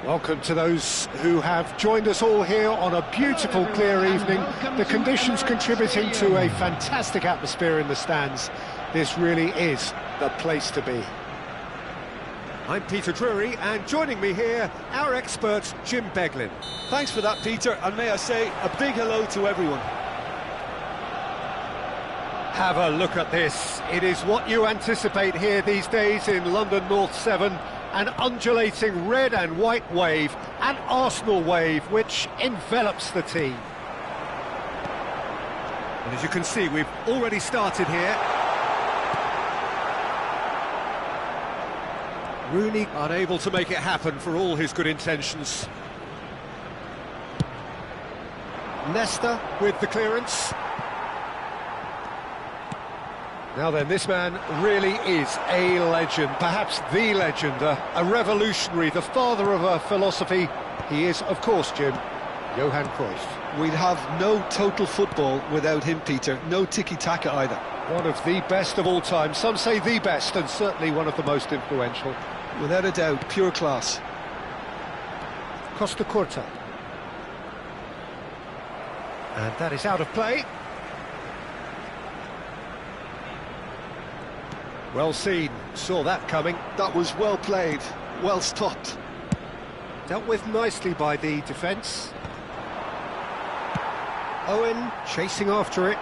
Welcome to those who have joined us all here on a beautiful, clear evening. The conditions contributing to a fantastic atmosphere in the stands. This really is the place to be. I'm Peter Drury, and joining me here, our expert, Jim Beglin. Thanks for that, Peter, and may I say a big hello to everyone. Have a look at this. It is what you anticipate here these days in London North 7. An undulating red and white wave, an Arsenal wave, which envelops the team. And as you can see, we've already started here. Rooney unable to make it happen for all his good intentions. Nesta with the clearance. Now then, this man really is a legend, perhaps the legend, a revolutionary, the father of a philosophy. He is, of course, Jim, Johan Cruyff. We'd have no total football without him, Peter. No tiki-taka either. One of the best of all time. Some say the best, and certainly one of the most influential. Without a doubt, pure class. Costa Curta. And that is out of play. Well seen, saw that coming. That was well played, well stopped. Dealt with nicely by the defence. Owen chasing after it.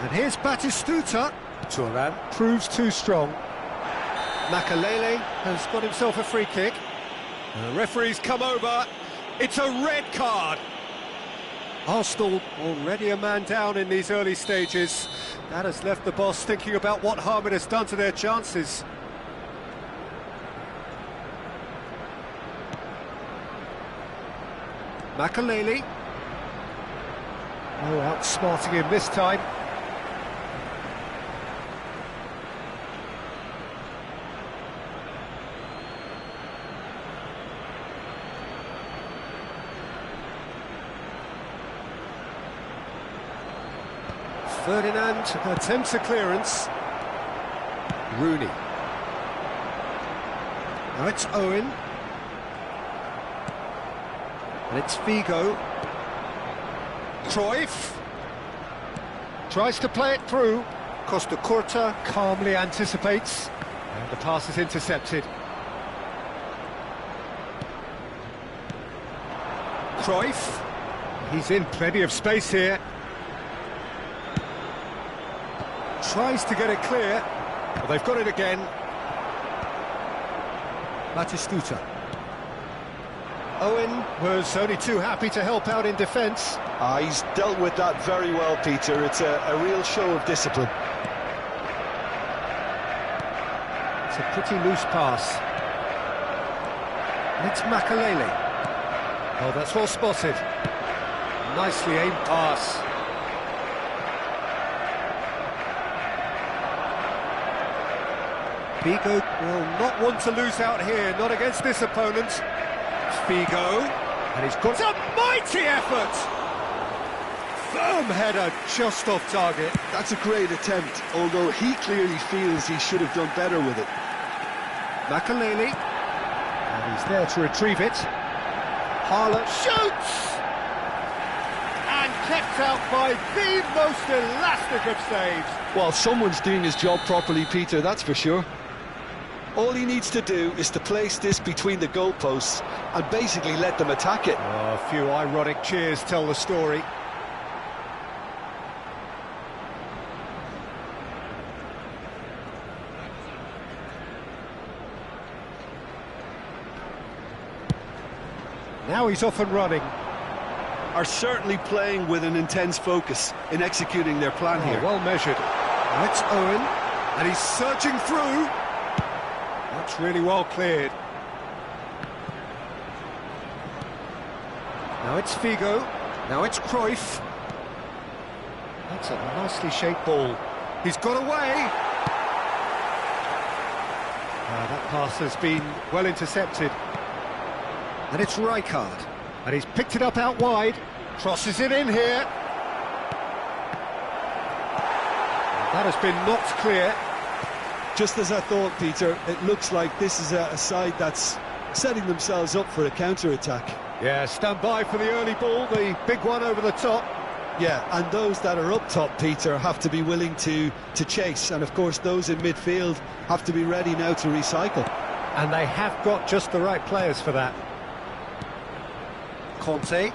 And here's Batistuta. Thuram proves too strong. Makelele has got himself a free kick. The referee's come over. It's a red card. Arsenal already a man down in these early stages. That has left the boss thinking about what harm it has done to their chances. Makelele. Oh, outsmarting him this time. Ferdinand attempts a clearance. Rooney. Now it's Owen. And it's Figo. Cruyff. Tries to play it through. Costa Curta calmly anticipates. And the pass is intercepted. Cruyff. He's in plenty of space here. Tries to get it clear. Well, they've got it again. Batistuta. Owen was only too happy to help out in defence. He's dealt with that very well, Peter. It's a real show of discipline. It's a pretty loose pass. And it's Makelele. Oh, that's well spotted. Nicely aimed pass. Figo will not want to lose out here, not against this opponent. Figo, and he's got a mighty effort! Firm header, just off target. That's a great attempt, although he clearly feels he should have done better with it. Makelele, and he's there to retrieve it. Harlan shoots! And kept out by the most elastic of saves. Well, someone's doing his job properly, Peter, that's for sure. All he needs to do is to place this between the goalposts and basically let them attack it. Oh, a few ironic cheers tell the story. Now he's off and running. Are certainly playing with an intense focus in executing their plan here. Well measured. Now it's Owen, and he's surging through. That's really well cleared. Now it's Figo. Now it's Cruyff. That's a nicely shaped ball. He's got away. That pass has been well intercepted. And it's Rijkaard. And he's picked it up out wide. Crosses it in here. And that has been knocked clear. Just as I thought, Peter, it looks like this is a side that's setting themselves up for a counter-attack. Yeah, stand by for the early ball, the big one over the top. Yeah, and those that are up top, Peter, have to be willing to chase. And, of course, those in midfield have to be ready now to recycle. And they have got just the right players for that. Conte.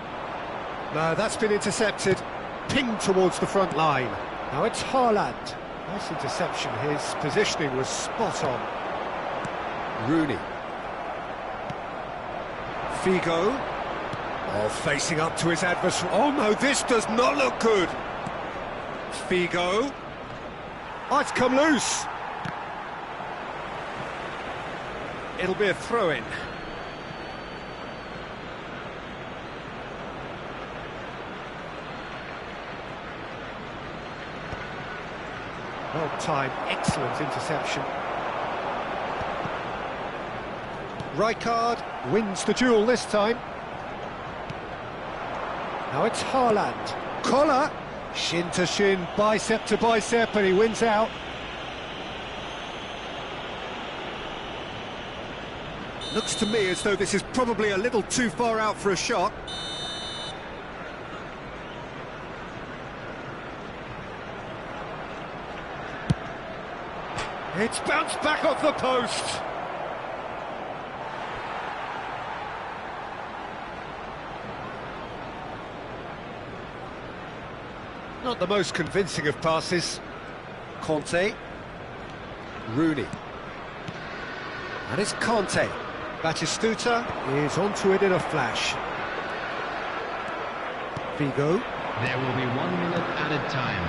No, that's been intercepted. Pinged towards the front line. Now it's Haaland. Nice interception. His positioning was spot on. Rooney. Figo. Oh, facing up to his adversary. Oh no, this does not look good. Figo. Oh, it's come loose. It'll be a throw-in. Well-timed, excellent interception. Rijkaard wins the duel this time. Now it's Haaland. Collar, shin to shin, bicep to bicep, and he wins out. Looks to me as though this is probably a little too far out for a shot. It's bounced back off the post. Not the most convincing of passes. Conte. Rooney. And it's Conte. Batistuta is onto it in a flash. Figo. There will be 1 minute added time.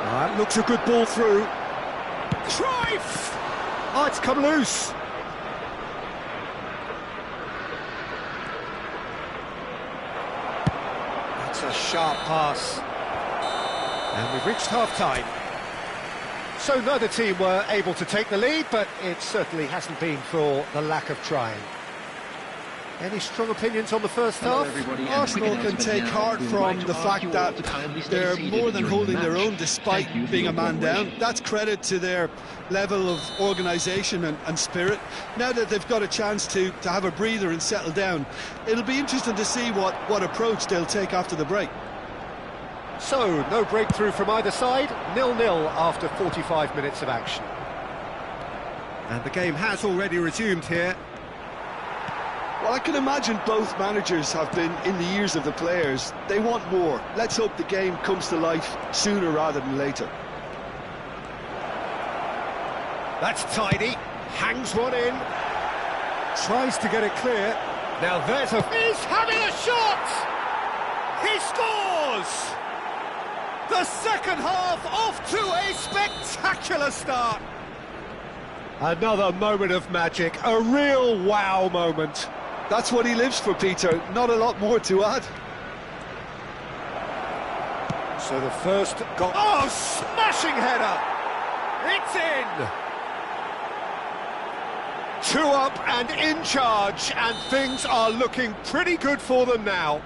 That looks a good ball through. Cruyff! Oh, it's come loose. That's a sharp pass. And we've reached half-time. So neither team were able to take the lead, but it certainly hasn't been for the lack of trying. Any strong opinions on the first half? Arsenal can take heart from the fact that they're more than holding their own despite being a man down. That's credit to their level of organisation and spirit. Now that they've got a chance to have a breather and settle down, it'll be interesting to see what approach they'll take after the break. So, no breakthrough from either side, 0-0 after 45 minutes of action. And the game has already resumed here. Well, I can imagine both managers have been in the ears of the players. They want more. Let's hope the game comes to life sooner rather than later. That's tidy, hangs one in, tries to get it clear. Now there's he's having a shot! He scores! The second half off to a spectacular start. Another moment of magic, a real wow moment. That's what he lives for, Peter. Not a lot more to add. So the first goal... Oh, smashing header! It's in! 2 up and in charge, and things are looking pretty good for them now.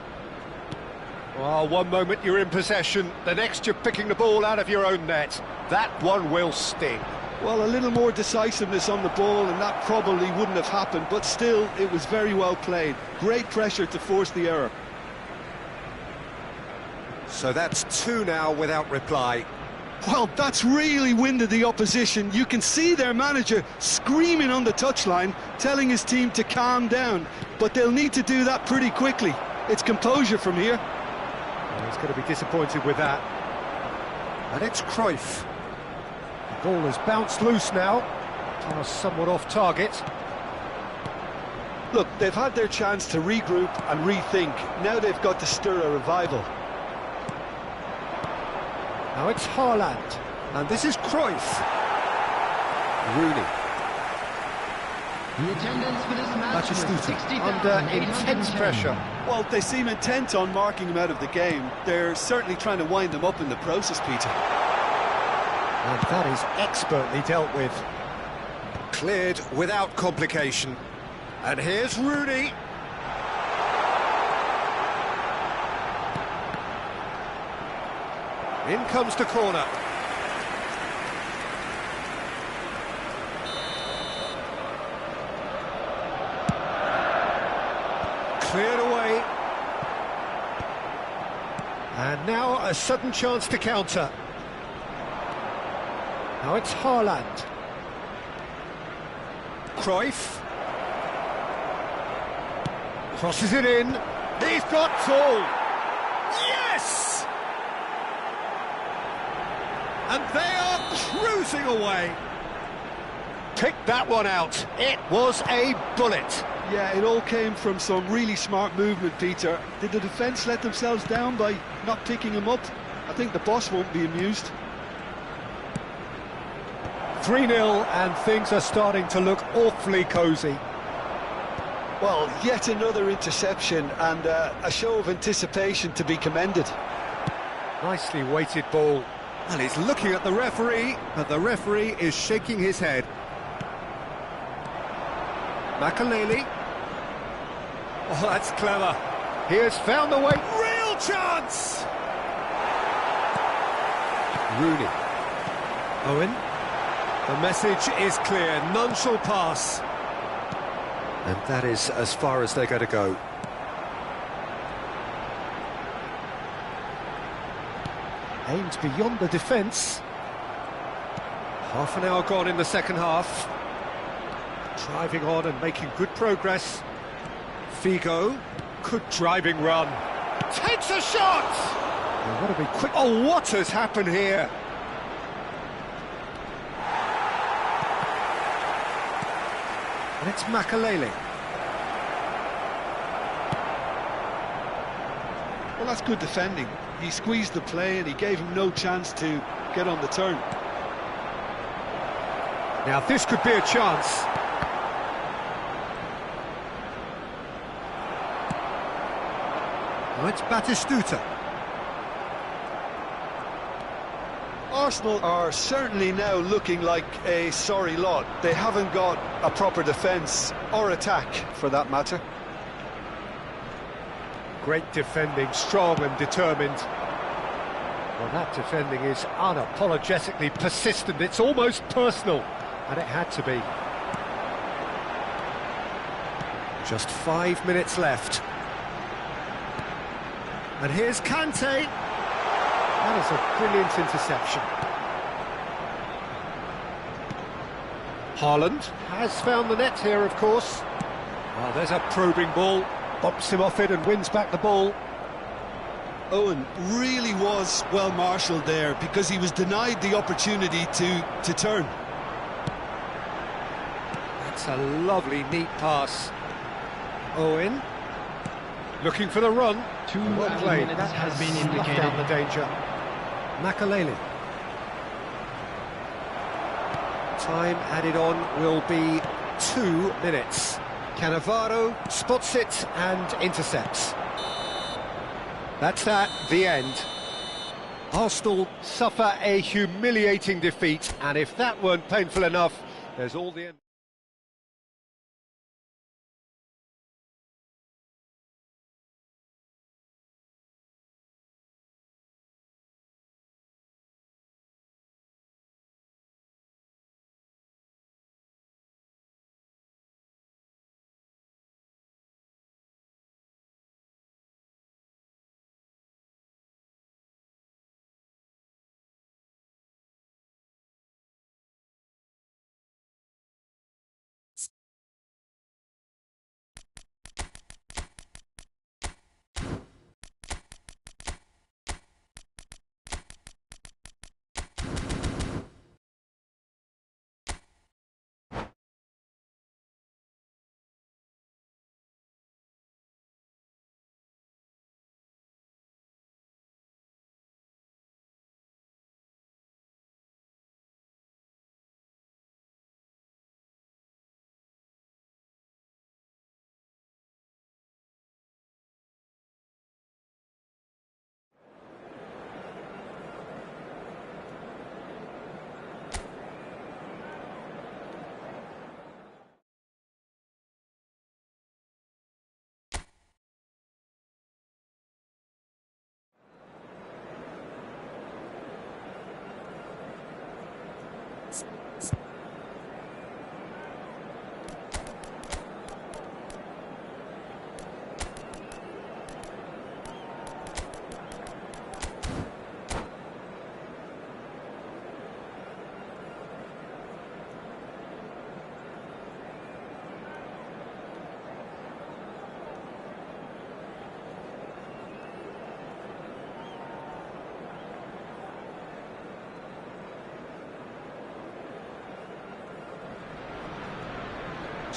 Well, one moment you're in possession, the next you're picking the ball out of your own net. That one will sting. Well, a little more decisiveness on the ball and that probably wouldn't have happened, but still, it was very well played. Great pressure to force the error. So that's 2 now without reply. Well, that's really winded the opposition. You can see their manager screaming on the touchline, telling his team to calm down, but they'll need to do that pretty quickly. It's composure from here. Well, he's going to be disappointed with that. And it's Cruyff. The ball has bounced loose now. Pass somewhat off target. Look, they've had their chance to regroup and rethink. Now they've got to stir a revival. Now it's Haaland. And this is Cruyff. Rooney. The attendance for this match was Batistuta 60,000 under intense pressure. Well, they seem intent on marking him out of the game. They're certainly trying to wind them up in the process, Peter. And that is expertly dealt with. Cleared without complication. And here's Rooney. In comes the corner. Now a sudden chance to counter. Now it's Haaland. Cruyff. Crosses it in. He's got all. Yes! And they are cruising away. Picked that one out. It was a bullet. Yeah, it all came from some really smart movement, Peter. Did the defence let themselves down by not picking him up? I think the boss won't be amused. 3-0 and things are starting to look awfully cosy. Well, yet another interception and a show of anticipation to be commended. Nicely weighted ball. And he's looking at the referee, but the referee is shaking his head. Makaleli. Oh, that's clever. He has found the way. Real chance! Rooney. Owen. The message is clear. None shall pass. And that is as far as they're going to go. Aimed beyond the defence. Half an hour gone in the second half. Driving on and making good progress. Figo, good driving run. Takes a shot! Oh, what a big quick... Oh, what has happened here? And it's Makaleli. Well, that's good defending. He squeezed the play and he gave him no chance to get on the turn. Now this could be a chance. Now it's Batistuta. Arsenal are certainly now looking like a sorry lot. They haven't got a proper defence or attack, for that matter. Great defending, strong and determined. Well, that defending is unapologetically persistent. It's almost personal, and it had to be. Just 5 minutes left. And here's Kante. That is a brilliant interception. Haaland has found the net here, of course. Oh, there's a probing ball. Bumps him off it and wins back the ball. Owen really was well marshalled there because he was denied the opportunity to turn. That's a lovely, neat pass. Owen looking for the run. Well played. Minutes That has been snuffed indicated. out the danger. Makaleli. Time added on will be 2 minutes. Cannavaro spots it and intercepts. That's that, the end. Arsenal suffer a humiliating defeat, and if that weren't painful enough, there's all the...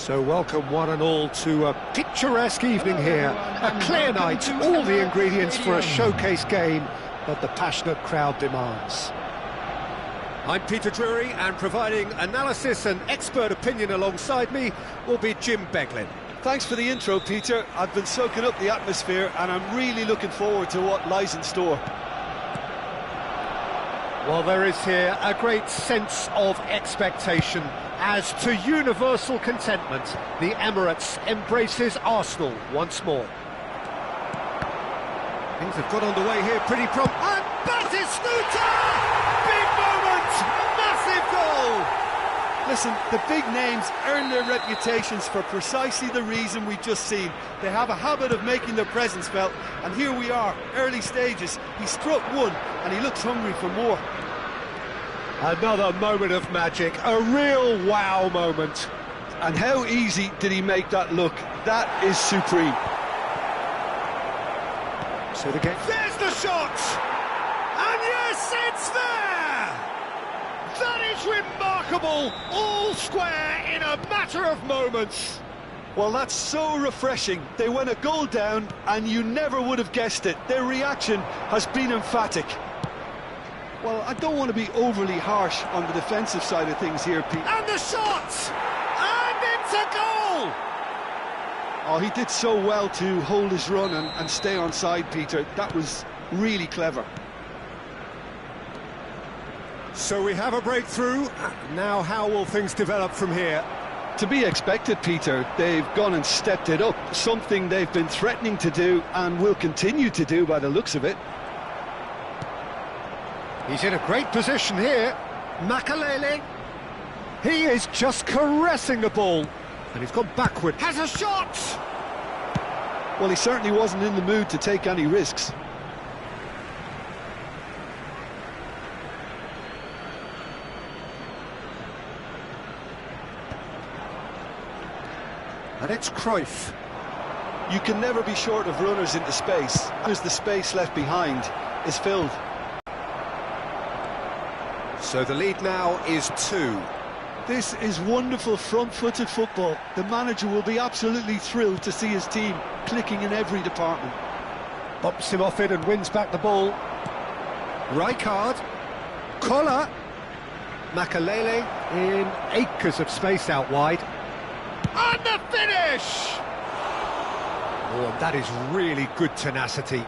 So welcome one and all to a picturesque evening here. A clear night, all the ingredients for a showcase game that the passionate crowd demands. I'm Peter Drury, and providing analysis and expert opinion alongside me will be Jim Beglin. Thanks for the intro, Peter. I've been soaking up the atmosphere and I'm really looking forward to what lies in store. Well, there is here a great sense of expectation as to universal contentment. The Emirates embraces Arsenal once more. Things have got underway here pretty prompt. And Batistuta! Big moment! Massive goal! Listen, the big names earn their reputations for precisely the reason we've just seen. They have a habit of making their presence felt, and here we are, early stages. He struck one, and he looks hungry for more. Another moment of magic, a real wow moment. And how easy did he make that look? That is supreme. So the game. There's the shot! And yes, it's there! That is remarkable! All square in a matter of moments. Well, that's so refreshing. They went a goal down, and you never would have guessed it. Their reaction has been emphatic. Well, I don't want to be overly harsh on the defensive side of things here, Pete. And the shot! And it's a goal! Oh, he did so well to hold his run and stay on side, Peter. That was really clever. So we have a breakthrough. Now how will things develop from here? To be expected, Peter. They've gone and stepped it up. Something they've been threatening to do and will continue to do by the looks of it. He's in a great position here. Makelele. He is just caressing the ball. And he's gone backward. Has a shot! Well, he certainly wasn't in the mood to take any risks. And it's Cruyff. You can never be short of runners into space, as the space left behind is filled. So the lead now is 2. This is wonderful front-footed football. The manager will be absolutely thrilled to see his team clicking in every department. Bumps him off it and wins back the ball. Rijkaard. Koller. Makelele in acres of space out wide. And the finish! Oh, and that is really good tenacity.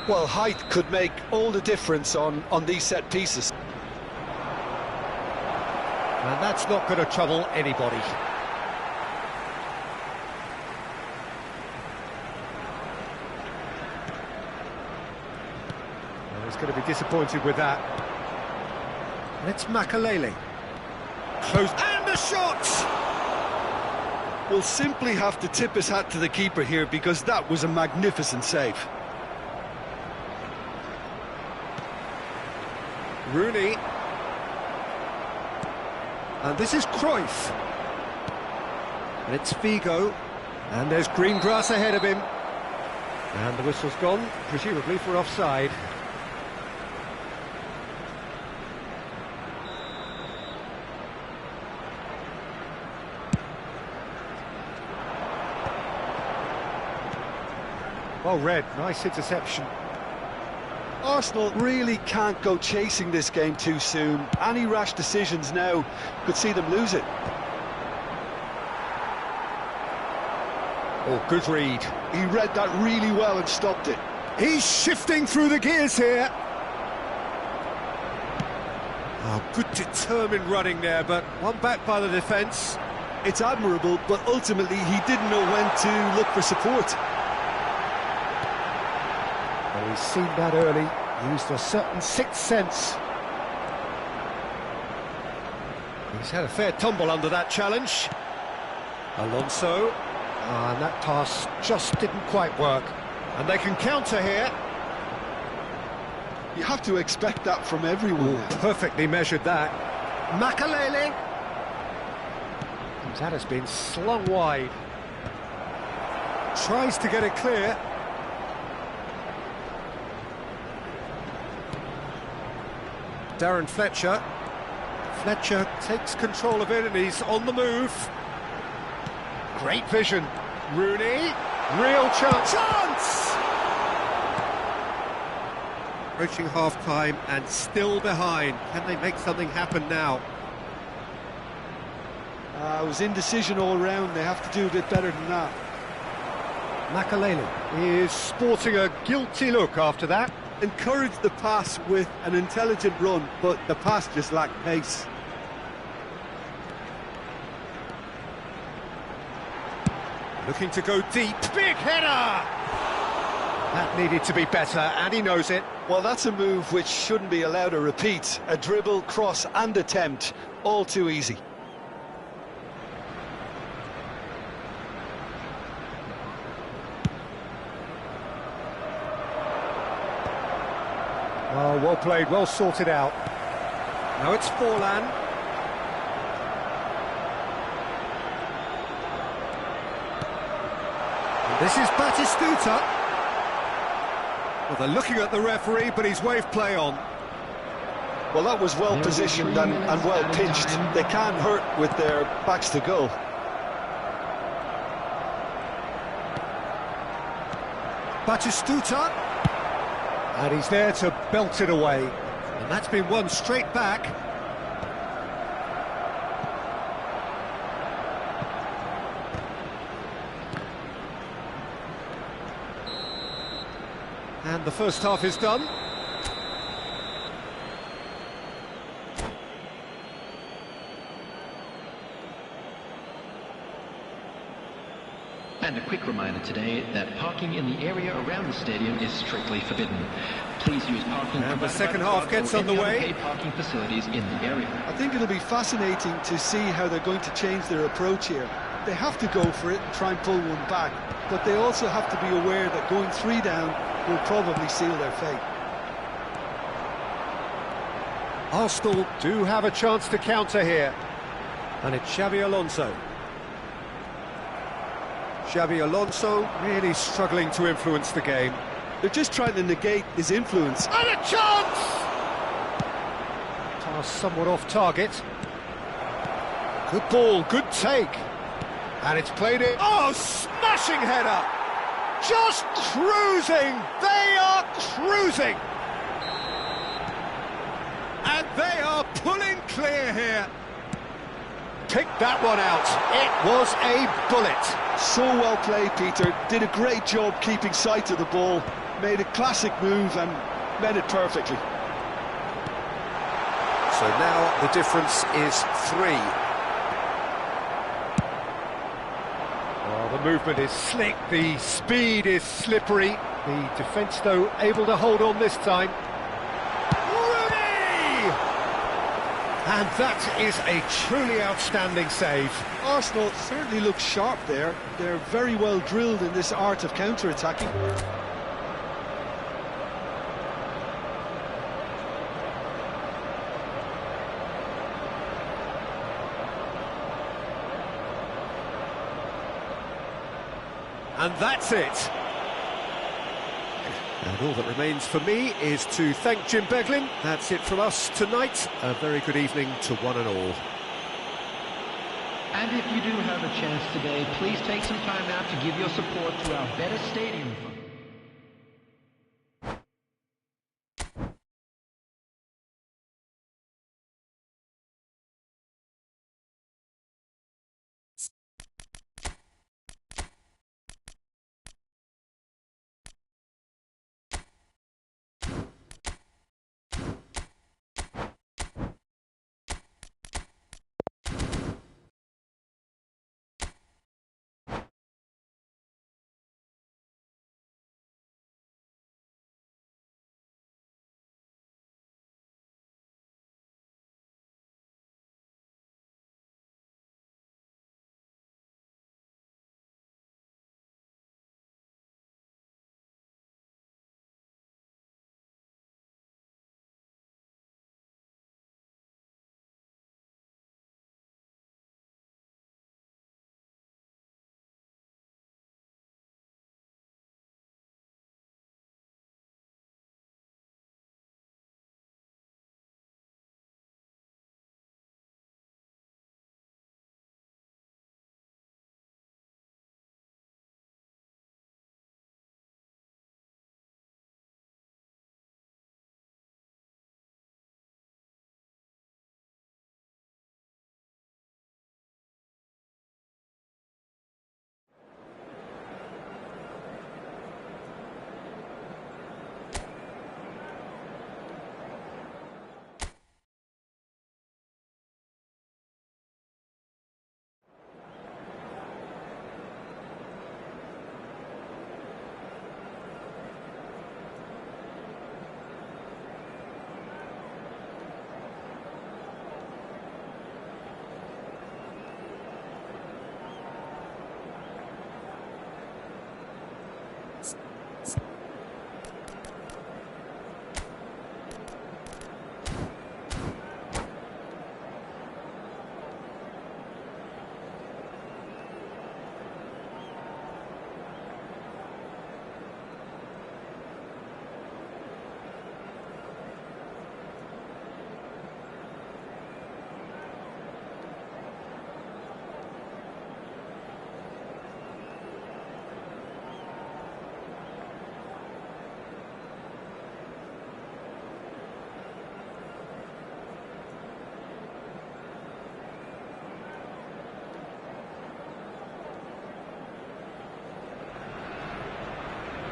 Well, height could make all the difference on these set pieces. And that's not going to trouble anybody. Well, he's going to be disappointed with that. And it's Makelele. Close. And the shot! We'll simply have to tip his hat to the keeper here because that was a magnificent save. Rooney. And this is Cruyff. And it's Figo. And there's green grass ahead of him. And the whistle's gone, presumably for offside. Well read, nice interception. Arsenal really can't go chasing this game too soon. Any rash decisions now could see them lose it. Oh, good read. He read that really well and stopped it. He's shifting through the gears here. Oh, good determined running there, but one back by the defence. It's admirable, but ultimately he didn't know when to look for support. Well, he's seen that early, used a certain sixth sense. He's had a fair tumble under that challenge. Alonso, and that pass just didn't quite work. And they can counter here. You have to expect that from everyone. Ooh, perfectly measured that. Makelele. That has been slung wide. Tries to get it clear. Darren Fletcher. Fletcher takes control of it and he's on the move. Great vision. Rooney. Real chance. Approaching half-time and still behind. Can they make something happen now? It was indecision all round. They have to do a bit better than that. Makalele is sporting a guilty look after that. Encouraged the pass with an intelligent run, but the pass just lacked pace. Looking to go deep. Big header! That needed to be better, and he knows it. Well, that's a move which shouldn't be allowed to repeat. A dribble, cross and attempt, all too easy. Oh, well played, well sorted out. Now it's Forlan. And this is Batistuta. Well, they're looking at the referee, but he's waved play on. Well, that was well positioned and well pitched. They can't hurt with their backs to goal. Batistuta. And he's there to belt it away. And that's been won straight back. And the first half is done. And a quick reminder today that parking in the area around the stadium is strictly forbidden. Please use parking. And the second half gets underway. Parking facilities in the area. I think it'll be fascinating to see how they're going to change their approach here. They have to go for it and try and pull one back, but they also have to be aware that going 3 down will probably seal their fate. Arsenal do have a chance to counter here. And it's Xabi Alonso. Xabi Alonso really struggling to influence the game. They're just trying to negate his influence. And a chance! Pass somewhat off target. Good ball, good take. And it's played in. Oh, smashing header! Just cruising! They are cruising! And they are pulling clear here. Picked that one out. It was a bullet. So well played, Peter. Did a great job keeping sight of the ball. Made a classic move and met it perfectly. So now the difference is 3. Oh, the movement is slick, the speed is slippery. The defence, though, able to hold on this time. Rooney! And that is a truly outstanding save. Arsenal certainly look sharp there. They're very well drilled in this art of counter-attacking. And that's it. And all that remains for me is to thank Jim Beglin. That's it from us tonight. A very good evening to one and all. And if you do have a chance today, please take some time out to give your support to our Better Stadium Fund.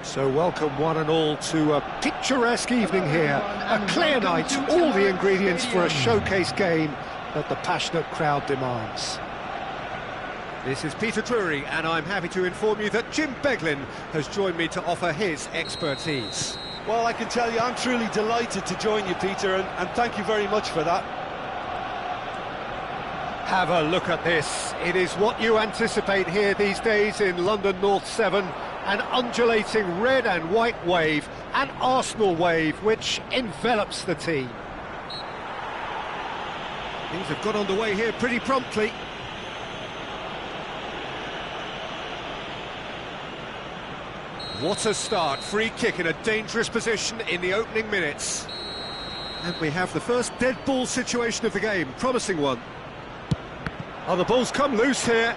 So welcome one and all to a picturesque evening here. A clear night, all the ingredients for a showcase game that the passionate crowd demands. This is Peter Drury, and I'm happy to inform you that Jim Beglin has joined me to offer his expertise. Well, I can tell you I'm truly delighted to join you, Peter, and thank you very much for that. Have a look at this. It is what you anticipate here these days in London North 7. An undulating red and white wave, an Arsenal wave, which envelops the team. Things have got underway here pretty promptly. What a start. Free kick in a dangerous position in the opening minutes. And we have the first dead ball situation of the game, promising one. Oh, the ball's come loose here.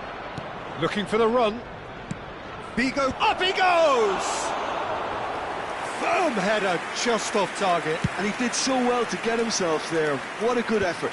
Looking for the run. Figo, up he goes! Firm header, just off target. And he did so well to get himself there. What a good effort.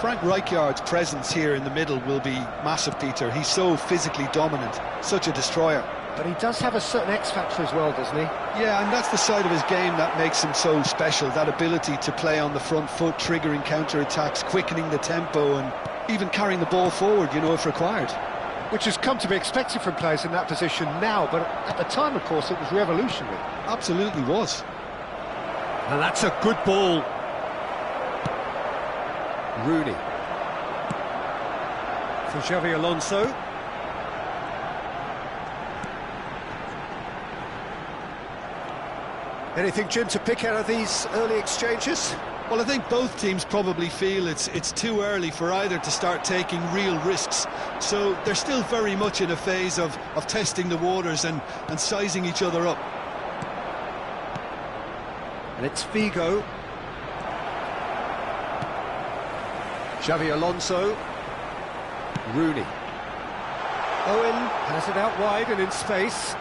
Frank Rijkaard's presence here in the middle will be massive, Peter. He's so physically dominant, such a destroyer. But he does have a certain X-factor as well, doesn't he? Yeah, and that's the side of his game that makes him so special, that ability to play on the front foot, triggering counter-attacks, quickening the tempo, and even carrying the ball forward, you know, if required. Which has come to be expected from players in that position now, but at the time, of course, it was revolutionary. Absolutely was. And that's a good ball. Rooney. For Xavi Alonso. Anything, Jim, to pick out of these early exchanges? Well, I think both teams probably feel it's too early for either to start taking real risks. So they're still very much in a phase of testing the waters and sizing each other up. And it's Figo. Xavi Alonso. Rooney. Owen has it out wide and in space.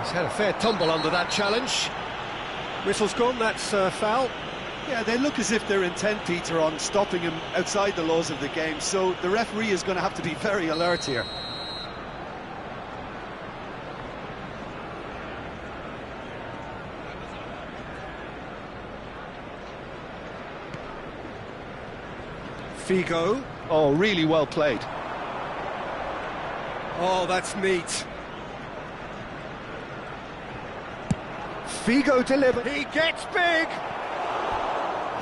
He's had a fair tumble under that challenge. Whistle's gone, that's foul. Yeah, they look as if they're intent, Peter, on stopping him outside the laws of the game, so the referee is going to have to be very alert here. Figo. Oh, really well played. Oh, that's neat. Figo delivered. He gets big.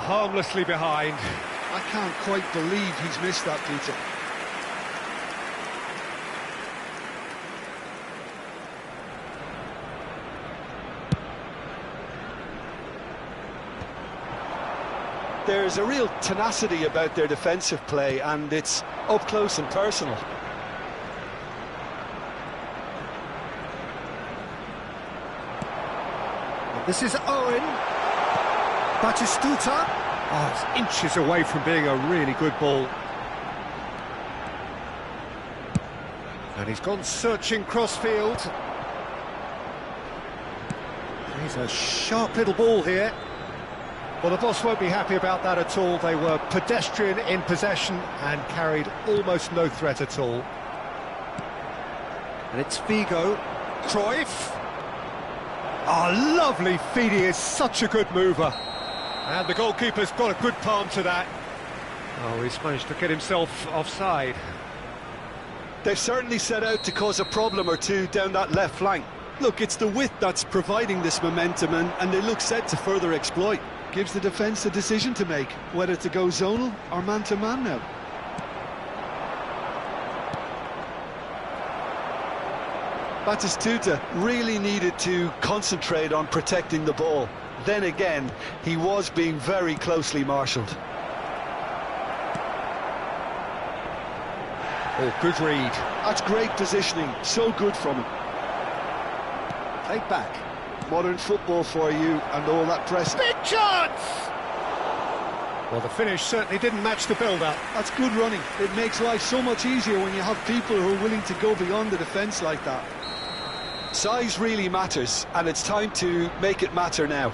Harmlessly behind. I can't quite believe he's missed that, Peter. There's a real tenacity about their defensive play, and it's up close and personal. This is Owen. Batistuta. Oh, it's inches away from being a really good ball. And he's gone searching crossfield. He's a sharp little ball here. Well, the boss won't be happy about that at all. They were pedestrian in possession and carried almost no threat at all. And it's Figo. Cruyff. Oh, lovely feed. He is such a good mover. And the goalkeeper's got a good palm to that. Oh, he's managed to get himself offside. They've certainly set out to cause a problem or two down that left flank. Look, it's the width that's providing this momentum, and they look set to further exploit. Gives the defence a decision to make, whether to go zonal or man-to-man now. Batistuta really needed to concentrate on protecting the ball. Then again, he was being very closely marshalled. Oh, good read. That's great positioning, so good from him. Played back. Modern football for you and all that pressing. Big chance! Well, the finish certainly didn't match the build-up. That's good running. It makes life so much easier when you have people who are willing to go beyond the defence like that. Size really matters, and it's time to make it matter now.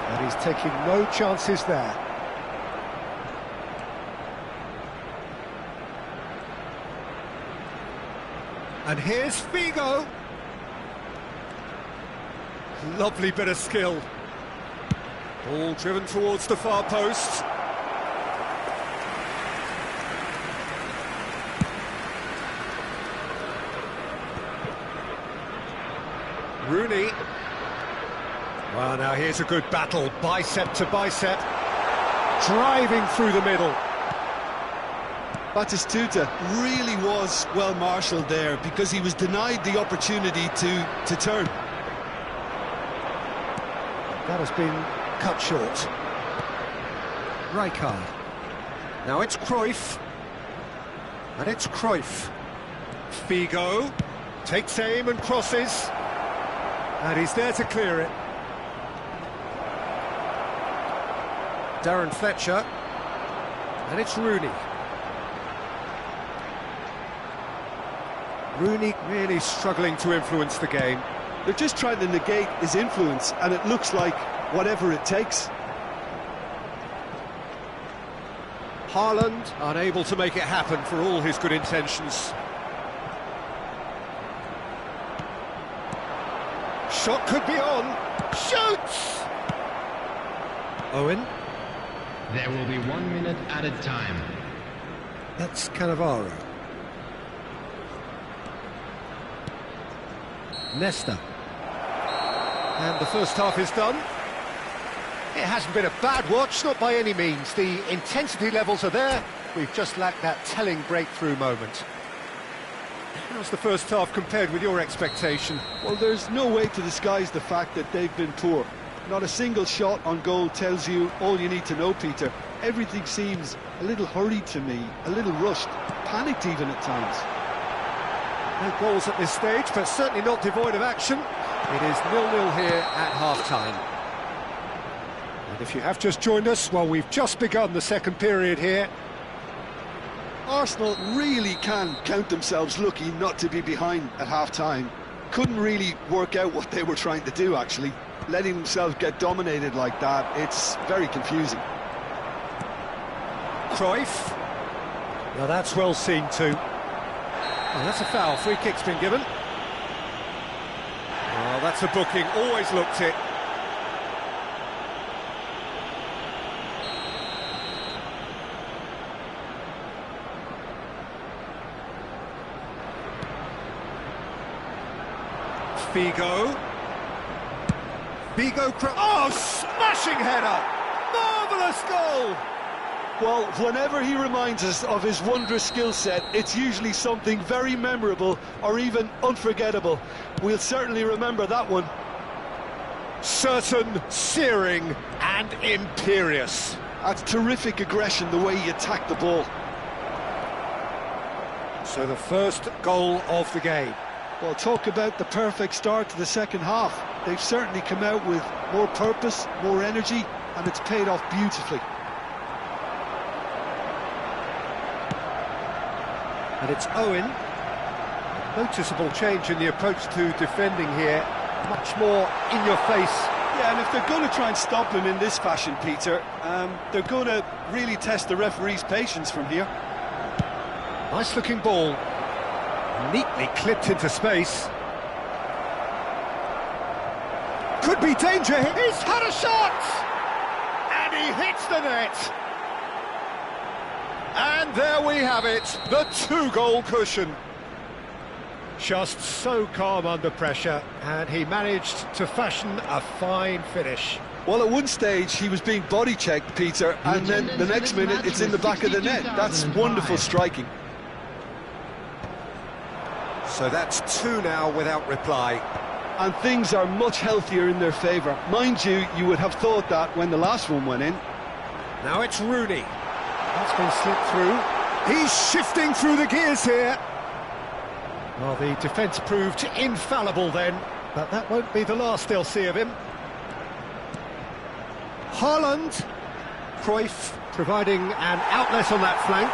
And he's taking no chances there. And here's Figo. Lovely bit of skill. Ball driven towards the far post. Rooney. Well, now here's a good battle, bicep to bicep. Driving through the middle. Batistuta really was well marshalled there because he was denied the opportunity to turn. That has been cut short. Rijkaard. Now it's Cruyff. And it's Cruyff. Figo takes aim and crosses. And he's there to clear it. Darren Fletcher. And it's Rooney. Rooney really struggling to influence the game. They're just trying to negate his influence, and it looks like whatever it takes. Haaland unable to make it happen for all his good intentions. Shot could be on. Shoots! Owen. There will be 1 minute added time. That's Cannavaro. Nesta. And the first half is done. It hasn't been a bad watch, not by any means. The intensity levels are there. We've just lacked that telling breakthrough moment. How's the first half compared with your expectation? Well, there's no way to disguise the fact that they've been poor. Not a single shot on goal tells you all you need to know, Peter. Everything seems a little hurried to me, a little rushed, panicked even at times. No goals at this stage, but certainly not devoid of action. It is 0-0 here at half-time. And if you have just joined us, well, we've just begun the second period here. Arsenal really can count themselves lucky not to be behind at half-time. Couldn't really work out what they were trying to do, actually. Letting themselves get dominated like that, it's very confusing. Cruyff. Now that's well seen too. Oh, that's a foul. Free kick's been given. Oh, that's a booking. Always looked it. Figo. Oh, smashing header! Marvellous goal! Well, whenever he reminds us of his wondrous skill set, it's usually something very memorable or even unforgettable. We'll certainly remember that one. Certain, searing and imperious. That's terrific aggression, the way he attacked the ball. So the first goal of the game. Well, talk about the perfect start to the second half. They've certainly come out with more purpose, more energy, and it's paid off beautifully. And it's Owen. Noticeable change in the approach to defending here. Much more in your face. Yeah, and if they're going to try and stop him in this fashion, Peter, they're going to really test the referee's patience from here. Nice looking ball. Neatly clipped into space. Could be danger. He's had a shot! And he hits the net. And there we have it, the 2-goal cushion. Just so calm under pressure, and he managed to fashion a fine finish. Well, at one stage he was being body-checked, Peter, and then the next minute it's in the back of the net. That's wonderful striking. So that's 2 now without reply. And things are much healthier in their favour. Mind you, you would have thought that when the last one went in. Now it's Rooney. That's been slipped through. He's shifting through the gears here. Well, the defence proved infallible then, but that won't be the last they'll see of him. Haaland. Cruyff providing an outlet on that flank.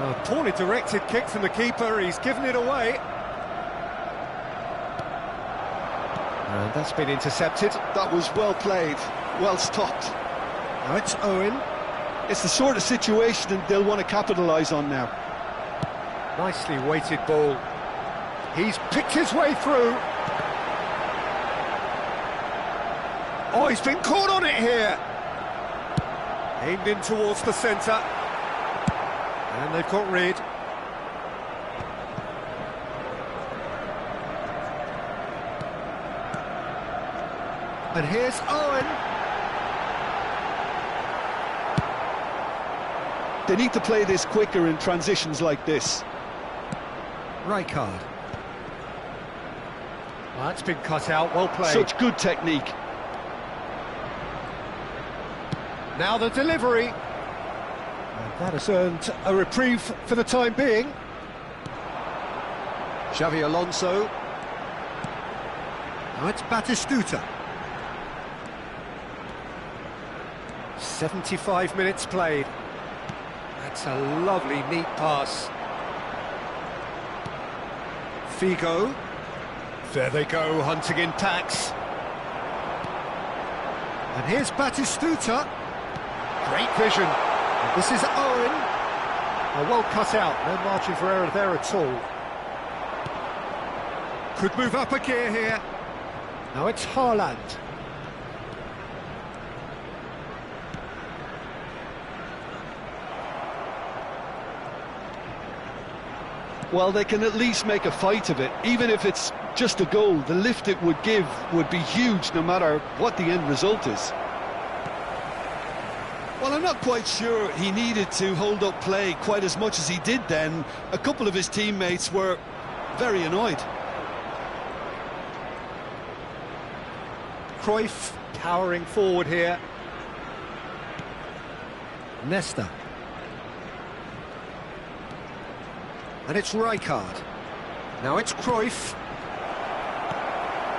A poorly directed kick from the keeper, he's given it away. And that's been intercepted. That was well played, well stopped. Now it's Owen. It's the sort of situation they'll want to capitalise on now. Nicely weighted ball. He's picked his way through. Oh, he's been caught on it here. Aimed in towards the centre. And they've got rid. And here's Owen. They need to play this quicker in transitions like this. Rijkaard. Well, that's been cut out, well played. Such good technique. Now the delivery. And that has earned a reprieve for the time being. Xavi Alonso. Now it's Batistuta. 75 minutes played. That's a lovely, neat pass. Figo. There they go, hunting in packs. And here's Batistuta. Great vision. And this is Owen. Well cut out, no margin for error there at all. Could move up a gear here. Now it's Haaland. Well, they can at least make a fight of it. Even if it's just a goal, the lift it would give would be huge no matter what the end result is. Well, I'm not quite sure he needed to hold up play quite as much as he did then. A couple of his teammates were very annoyed. Cruyff powering forward here. Nesta. And it's Rijkaard. Now it's Cruyff.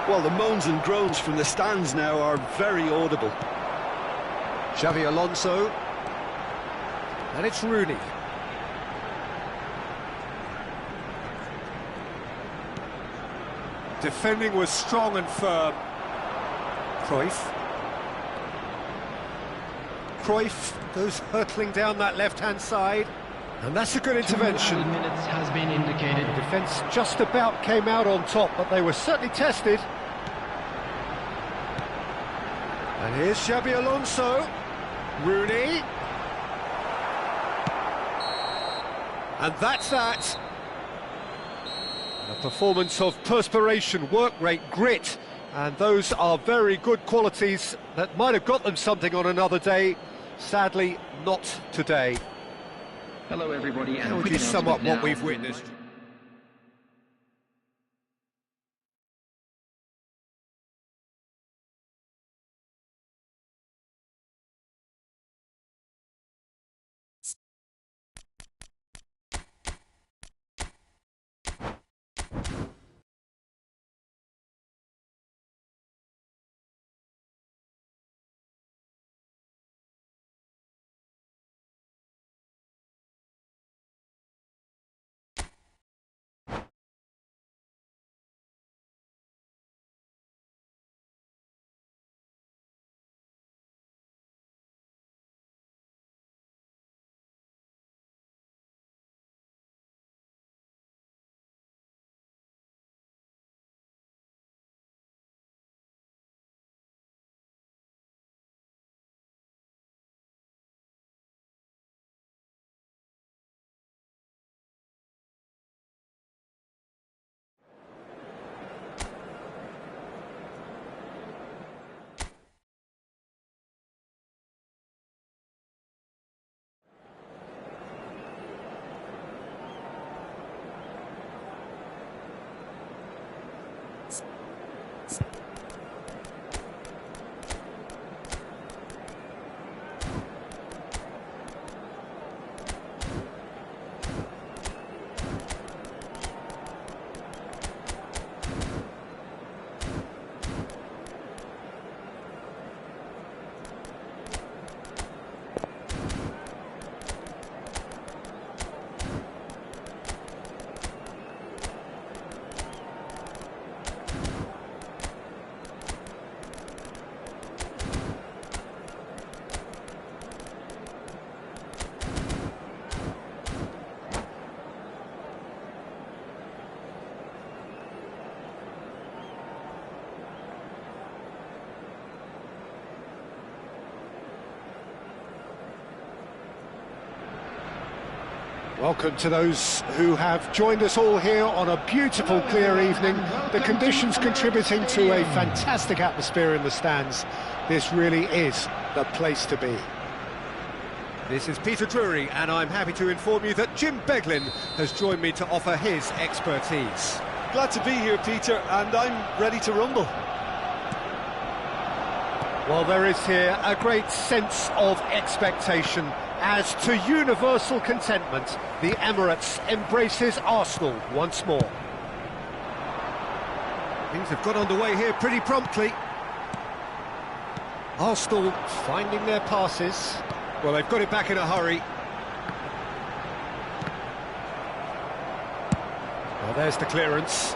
Well, the moans and groans from the stands now are very audible. Xavi Alonso. And it's Rooney. Defending was strong and firm. Cruyff. Cruyff goes hurtling down that left-hand side. And that's a good intervention. 2 minutes has been indicated. The defence just about came out on top, but they were certainly tested. And here's Xabi Alonso. Rooney. And that's that. A performance of perspiration, work rate, grit, and those are very good qualities that might have got them something on another day. Sadly, not today. Hello, everybody. And How would you sum up what we've witnessed? Welcome to those who have joined us all here on a beautiful, clear evening. The conditions contributing to a fantastic atmosphere in the stands. This really is the place to be. This is Peter Drury, and I'm happy to inform you that Jim Beglin has joined me to offer his expertise. Glad to be here, Peter, and I'm ready to rumble. Well, there is here a great sense of expectation. As to universal contentment, the Emirates embraces Arsenal once more. Things have got underway here pretty promptly. Arsenal finding their passes. Well, they've got it back in a hurry. Well, there's the clearance.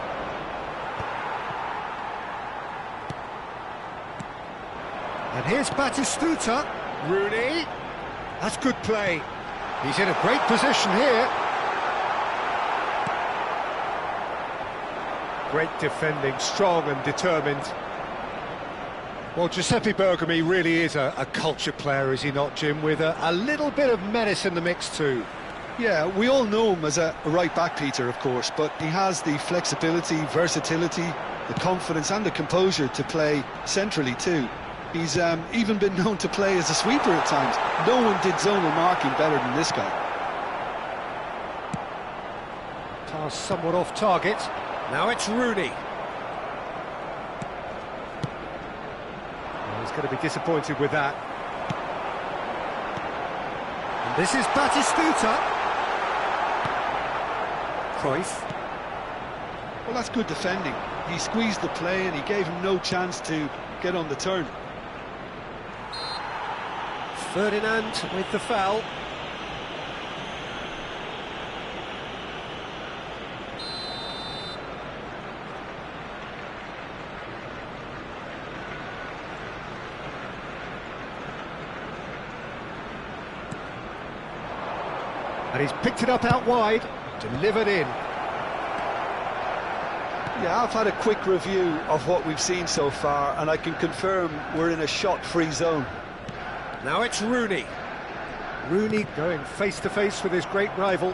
And here's Batistuta. Rooney. That's good play. He's in a great position here. Great defending, strong and determined. Well, Giuseppe Bergomi really is a culture player, is he not, Jim? With a little bit of menace in the mix too. Yeah, we all know him as a right-back, Peter, of course, but he has the flexibility, versatility, the confidence and the composure to play centrally too. He's even been known to play as a sweeper at times. No one did zonal marking better than this guy. Pass somewhat off target. Now it's Rooney. Well, he's going to be disappointed with that. And this is Batistuta. Cruyff. Well, that's good defending. He squeezed the play and he gave him no chance to get on the turn. Ferdinand with the foul. And he's picked it up out wide, delivered in. Yeah, I've had a quick review of what we've seen so far, and I can confirm we're in a shot-free zone. Now it's Rooney. Rooney going face-to-face with his great rival,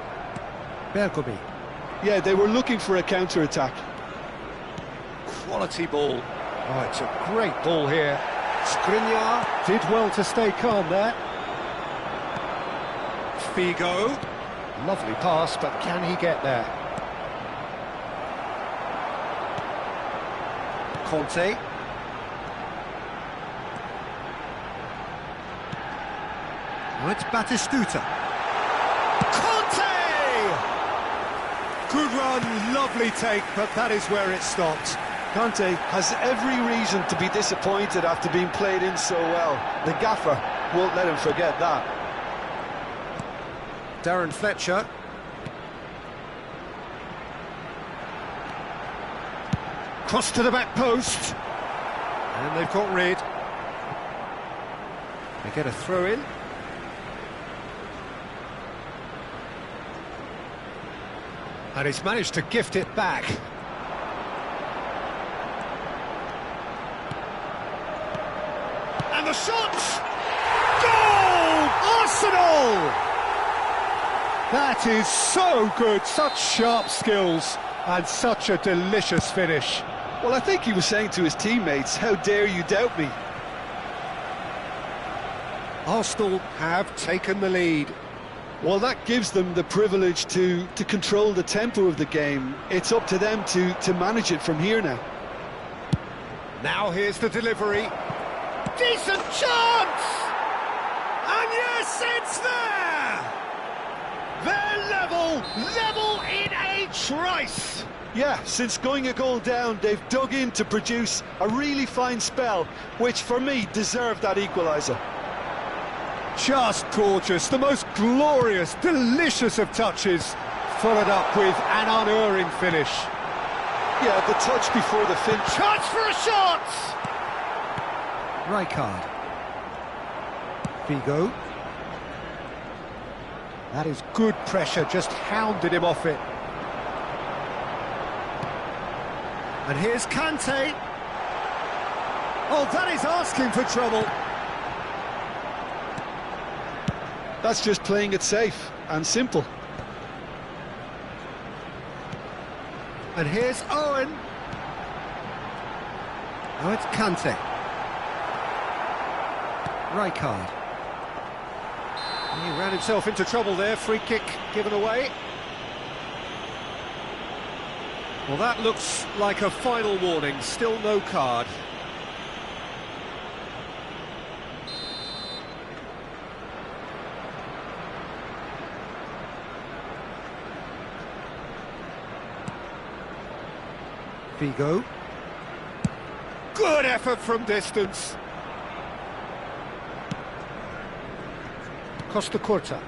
Bergomi. Yeah, they were looking for a counter-attack. Quality ball. Oh, it's a great ball here. Skriniar did well to stay calm there. Figo. Lovely pass, but can he get there? Conte. Now it's Batistuta. Conte! Good run, lovely take, but that is where it stopped. Conte has every reason to be disappointed after being played in so well. The gaffer won't let him forget that. Darren Fletcher. Cross to the back post. And they've got rid. They get a throw in. And he's managed to gift it back. And the shot! Goal! Arsenal! That is so good, such sharp skills, and such a delicious finish. Well, I think he was saying to his teammates, how dare you doubt me? Arsenal have taken the lead. Well, that gives them the privilege to control the tempo of the game. It's up to them to manage it from here now. Now here's the delivery. Decent chance! And yes, it's there! They're level in a trice! Yeah, since going a goal down, they've dug in to produce a really fine spell, which for me deserved that equaliser. Just gorgeous, the most glorious, delicious of touches, followed up with an unerring finish. Yeah, the touch before the finish. Chance for a shot! Rijkaard. Figo. That is good pressure, just hounded him off it. And here's Kante. Oh, that is asking for trouble. That's just playing it safe and simple. And here's Owen. Now it's Kante. Rijkaard. He ran himself into trouble there, free kick given away. Well, that looks like a final warning, still no card. Figo. Good effort from distance. Costa Curta.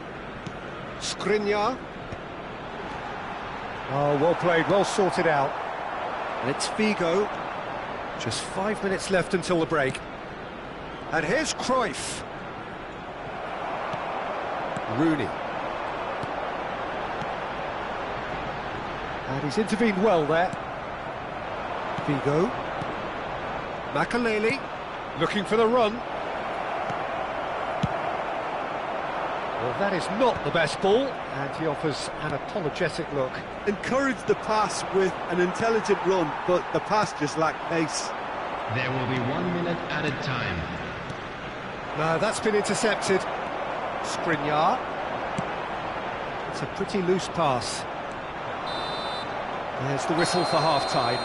Skriniar. Oh, well played, well sorted out. And it's Figo. Just 5 minutes left until the break. And here's Cruyff. Rooney. And he's intervened well there. Figo. Makelele. Looking for the run. Well, that is not the best ball, and he offers an apologetic look. Encouraged the pass with an intelligent run, but the pass just lacked pace. There will be 1 minute added time. No, that's been intercepted. Skriniar. It's a pretty loose pass. There's the whistle for half-time.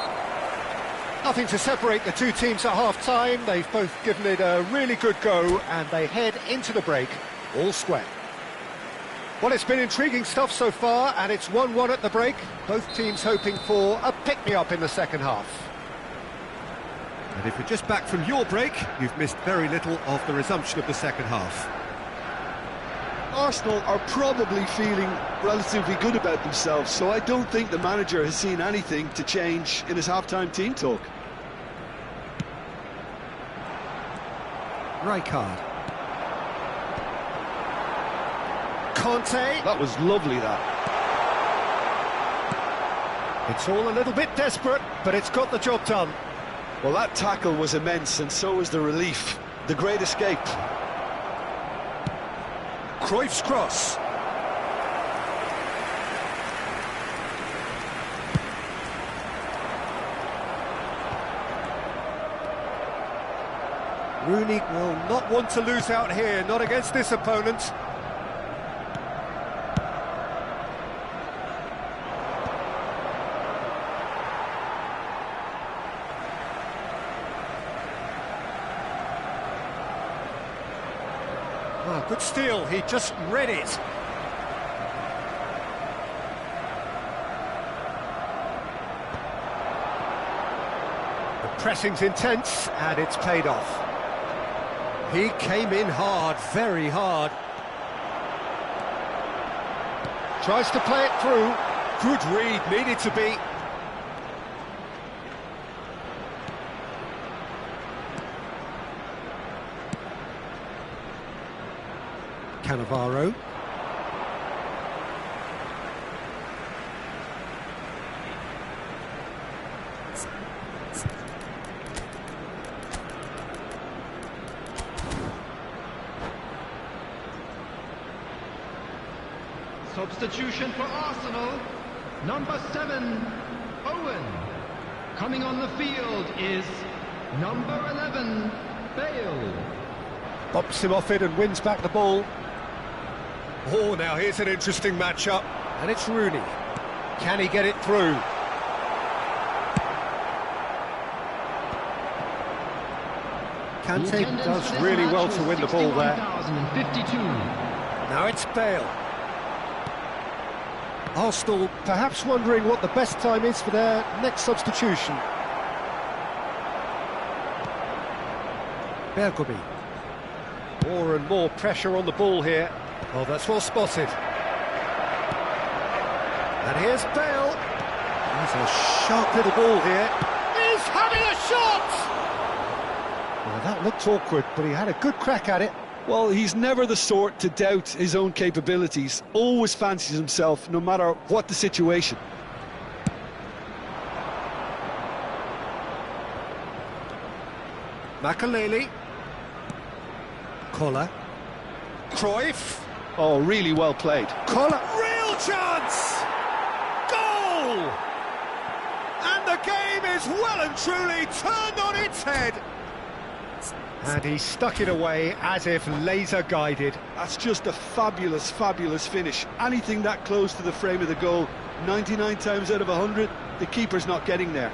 Nothing to separate the two teams at half-time. They've both given it a really good go, and they head into the break all square. Well, it's been intriguing stuff so far, and it's 1-1 at the break. Both teams hoping for a pick-me-up in the second half. And if you're just back from your break, you've missed very little of the resumption of the second half. Arsenal are probably feeling relatively good about themselves, so I don't think the manager has seen anything to change in his half-time team talk. Rijkaard. Kante. That was lovely, that. It's all a little bit desperate, but it's got the job done. Well, that tackle was immense, and so was the relief. The great escape. Cruyff's cross. Rooney will not want to lose out here, not against this opponent. Oh, good steal, he just read it. The pressing's intense, and it's paid off. He came in hard, very hard. Tries to play it through. Good read, needed to be. Cannavaro. Substitution for Arsenal, number 7, Owen. Coming on the field is number 11, Bale. Bops him off it and wins back the ball. Oh, now here's an interesting matchup, and it's Rooney. Can he get it through? Kante does really well to win the ball there. Now it's Bale. Arsenal perhaps wondering what the best time is for their next substitution. Bergkamp. More and more pressure on the ball here. Oh, that's well spotted. And here's Bale. There's a sharp little ball here. He's having a shot! Well, that looked awkward, but he had a good crack at it. Well, he's never the sort to doubt his own capabilities. Always fancies himself, no matter what the situation. Makelele. Koller. Cruyff. Oh, really well played. Koller. Real chance! Goal! The game is well and truly turned on its head. And he stuck it away as if laser-guided. That's just a fabulous, fabulous finish. Anything that close to the frame of the goal, 99 times out of 100, the keeper's not getting there.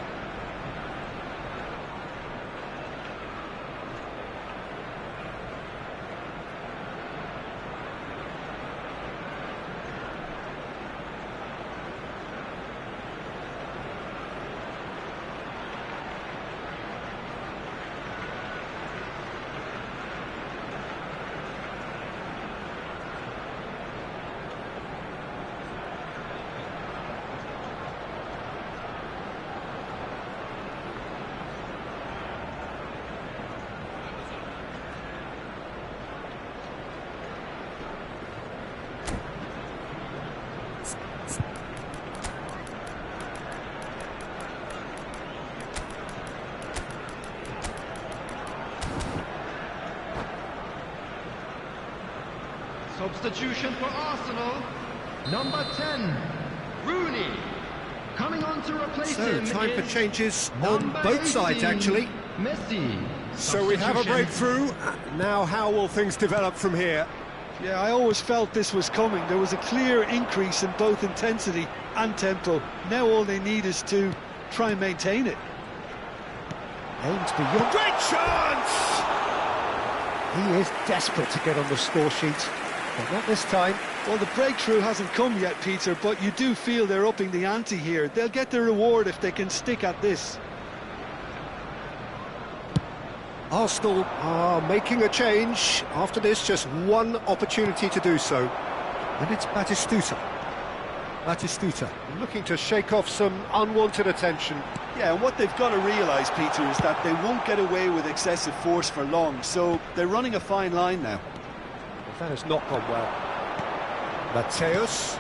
Substitution for Arsenal, number 10, Rooney. Coming on to replace him. So, time for changes on both 18, sides, actually. Messi. So we have a breakthrough. Now, how will things develop from here? Yeah, I always felt this was coming. There was a clear increase in both intensity and tempo. Now all they need is to try and maintain it. Aims beyond. Great chance! He is desperate to get on the score sheet, but not this time. Well, the breakthrough hasn't come yet, Peter, but you do feel they're upping the ante here. They'll get their reward if they can stick at this. Arsenal are making a change. After this, just one opportunity to do so. And it's Batistuta. Batistuta looking to shake off some unwanted attention. Yeah, and what they've got to realise, Peter, is that they won't get away with excessive force for long, so they're running a fine line now. Well, that has not gone well. Mateus,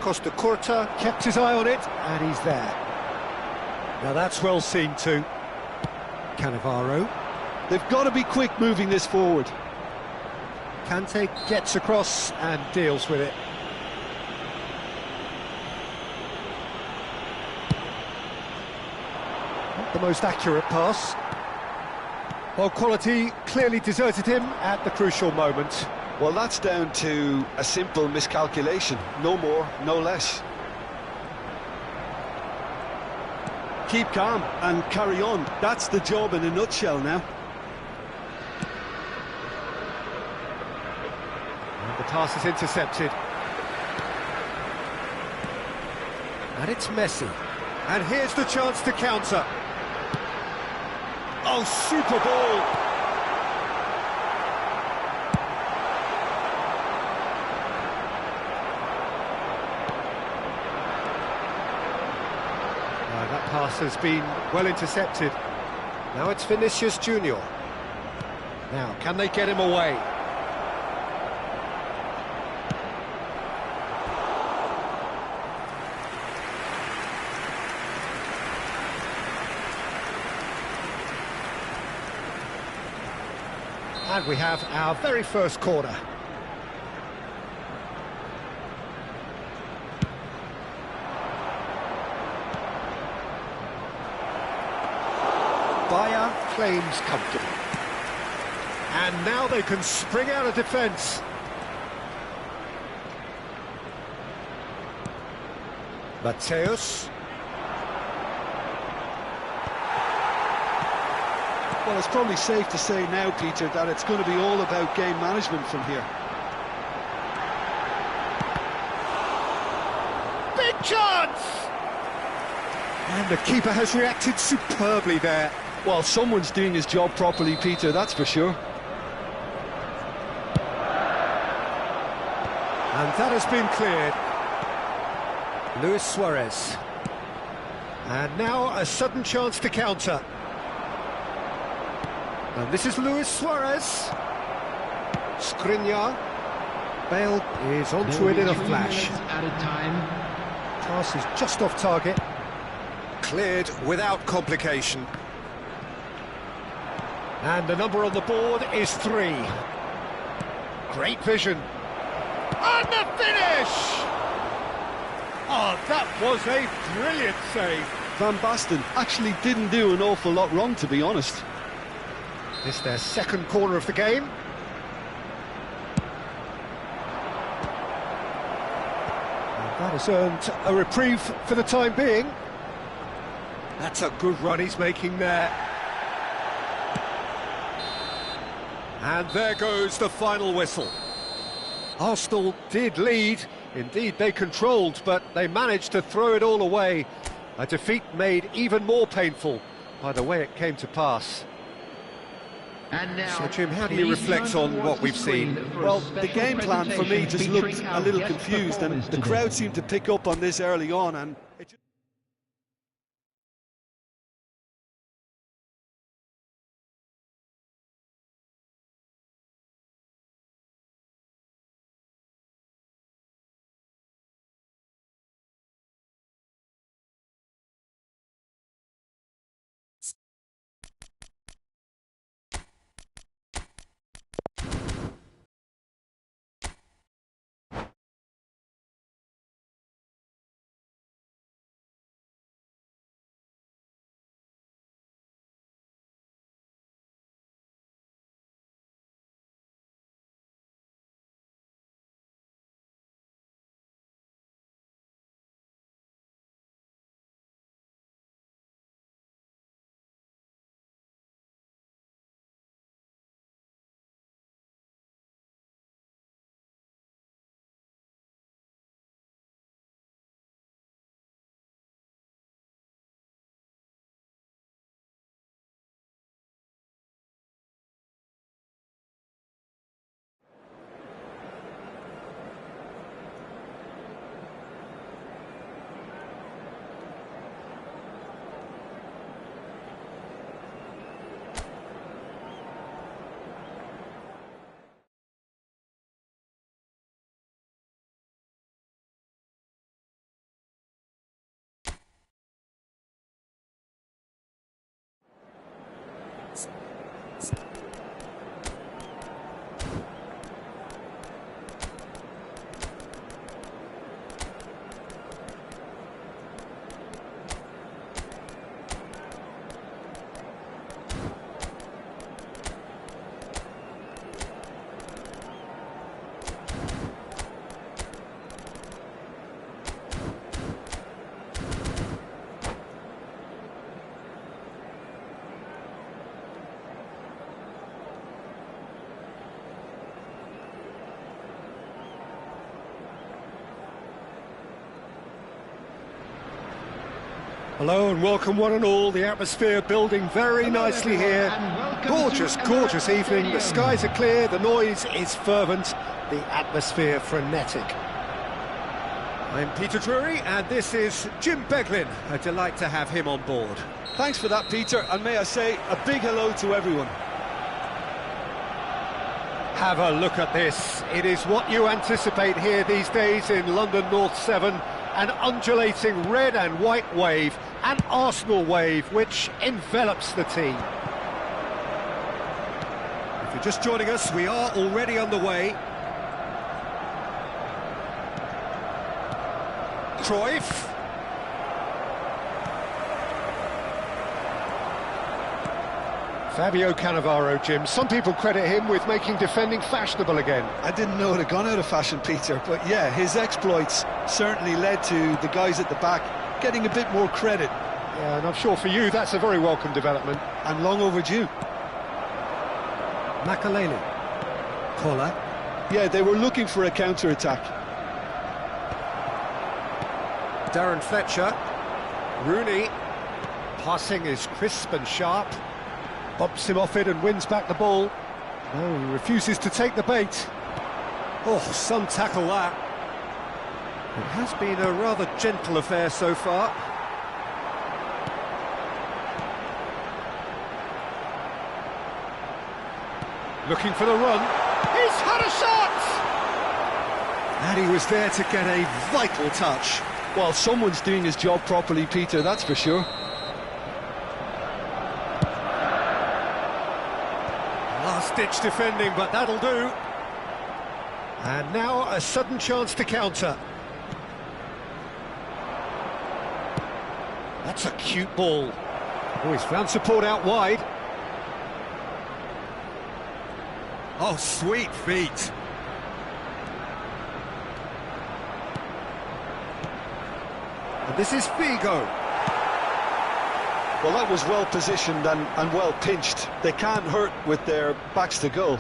Costa Curta, kept his eye on it, and he's there. Now that's well seen too. Cannavaro. They've got to be quick moving this forward. Kante gets across and deals with it. Not the most accurate pass. Well, quality clearly deserted him at the crucial moment. Well, that's down to a simple miscalculation. No more, no less. Keep calm and carry on. That's the job in a nutshell now. And the pass is intercepted. And it's Messi. And here's the chance to counter. Oh, super ball! That pass has been well intercepted. Now it's Vinicius Junior. Now, can they get him away? And we have our very first corner. Bayer claims comfortably. And now they can spring out of defence. Mateus. Well, it's probably safe to say now, Peter, that it's going to be all about game management from here. Big chance! And the keeper has reacted superbly there. Well, someone's doing his job properly, Peter, that's for sure. And that has been cleared. Luis Suarez. And now a sudden chance to counter. And this is Luis Suarez. Skriniar. Bale is onto it in a flash. Added time. Pass is just off target. Cleared without complication. And the number on the board is 3. Great vision. And the finish! Oh, that was a brilliant save. Van Basten actually didn't do an awful lot wrong, to be honest. It's their second corner of the game. And that has earned a reprieve for the time being. That's a good run he's making there. And there goes the final whistle. Arsenal did lead, indeed they controlled, but they managed to throw it all away. A defeat made even more painful by the way it came to pass. And now, So Jim, how do you reflect on what we've seen? Well, the game plan for me just looked a little confused, and the crowd seemed to pick up on this early on, and it just... Hello and welcome one and all. The atmosphere building very nicely here. Gorgeous, gorgeous evening. The skies are clear, the noise is fervent, the atmosphere frenetic. I'm Peter Drury and this is Jim Beglin. A delight to have him on board. Thanks for that, Peter, and may I say a big hello to everyone. Have a look at this. It is what you anticipate here these days in London North 7. An undulating red and white wave, an Arsenal wave which envelops the team. If you're just joining us, we are already underway. Cruyff. Fabio Cannavaro, Jim. Some people credit him with making defending fashionable again. I didn't know it had gone out of fashion, Peter, but yeah, his exploits certainly led to the guys at the back getting a bit more credit. Yeah, and I'm sure for you that's a very welcome development. And long overdue. Makalele. Kola. Yeah, they were looking for a counter-attack. Darren Fletcher. Rooney. Passing is crisp and sharp. Bumps him off it and wins back the ball. No, he refuses to take the bait. Oh, some tackle that. It has been a rather gentle affair so far. Looking for the run. He's had a shot! And he was there to get a vital touch. Well, someone's doing his job properly, Peter, that's for sure. Last-ditch defending, but that'll do. And now a sudden chance to counter. That's a cute ball. Oh, he's found support out wide. Oh, sweet feet. And this is Figo. Well, that was well positioned and well pinched. They can't hurt with their backs to goal.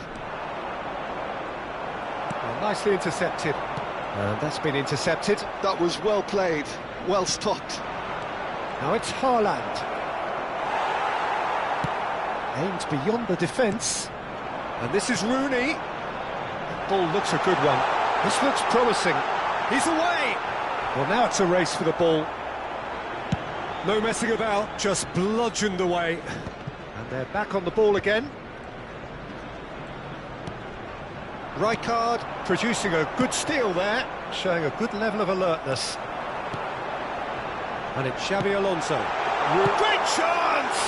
Well, nicely intercepted. And that's been intercepted. That was well played, well stopped. Now it's Haaland. Aimed beyond the defence. And this is Rooney. That ball looks a good one. This looks promising. He's away! Well, now it's a race for the ball. No messing about, just bludgeoned away. And they're back on the ball again. Rijkaard producing a good steal there, showing a good level of alertness. And it's Xabi Alonso. Great chance!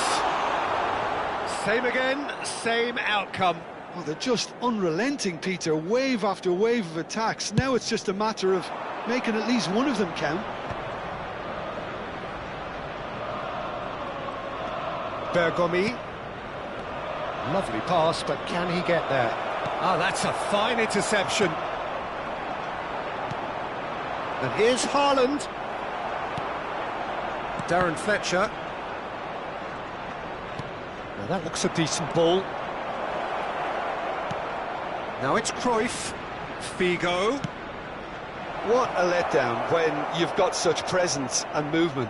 Same again, same outcome. Well, they're just unrelenting, Peter. Wave after wave of attacks. Now it's just a matter of making at least one of them count. Bergomi. Lovely pass, but can he get there? Ah, that's a fine interception. And here's Haaland. Darren Fletcher. Now that looks a decent ball. Now it's Cruyff. Figo. What a letdown when you've got such presence and movement.